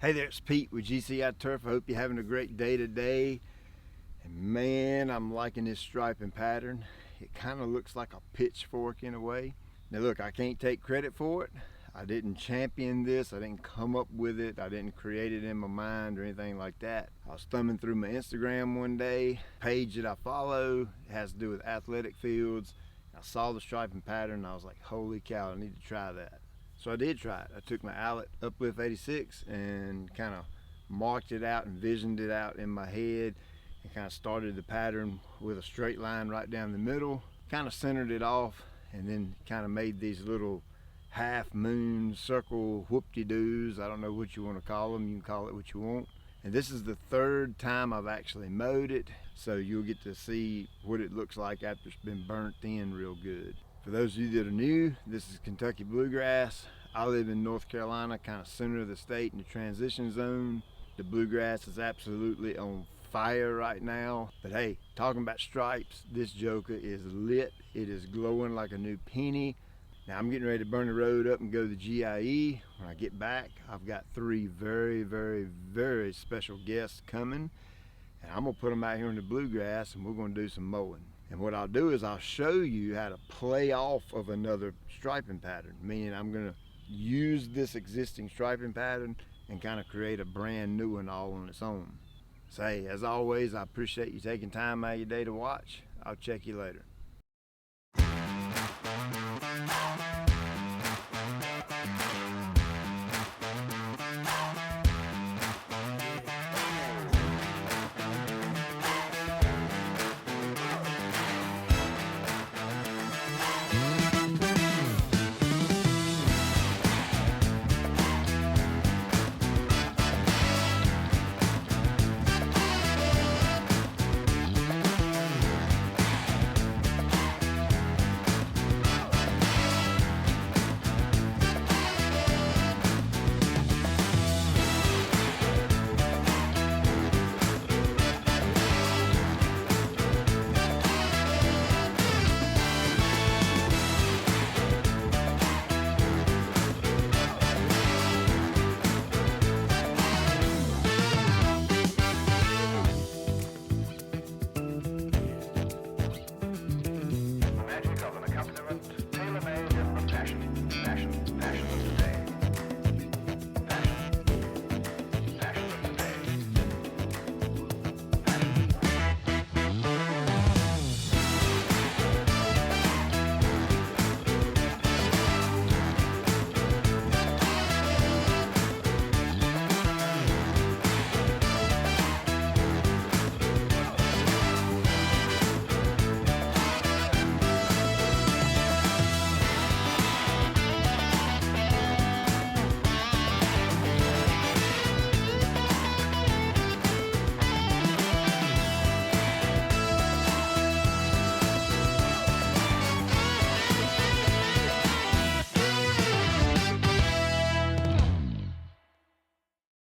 Hey there, it's Pete with GCI Turf. I hope you're having a great day today. And man, I'm liking this striping pattern. It kind of looks like a pitchfork in a way. Now look, I can't take credit for it. I didn't champion this. I didn't come up with it. I didn't create it in my mind or anything like that. I was thumbing through my Instagram one day, page that I follow. It has to do with athletic fields. I saw the striping pattern and I was like, holy cow, I need to try that. So I did try it. I took my Owlet Uplift 86 and kind of marked it out, envisioned it out in my head, and kind of started the pattern with a straight line right down the middle, kind of centered it off, and then kind of made these little half moon circle whoop-de-doos. I don't know what you want to call them. You can call it what you want. And this is the third time I've actually mowed it, so you'll get to see what it looks like after it's been burnt in real good. For those of you that are new, this is Kentucky bluegrass. I live in North Carolina, kind of center of the state in the transition zone. The bluegrass is absolutely on fire right now. But hey, talking about stripes, this joker is lit. It is glowing like a new penny. Now I'm getting ready to burn the road up and go to the GIE. When I get back, I've got three very special guests coming. And I'm gonna put them out here in the bluegrass and we're gonna do some mowing. And what I'll do is I'll show you how to play off of another striping pattern, meaning I'm gonna use this existing striping pattern and kind of create a brand new one all on its own. So hey, as always, I appreciate you taking time out of your day to watch. I'll check you later.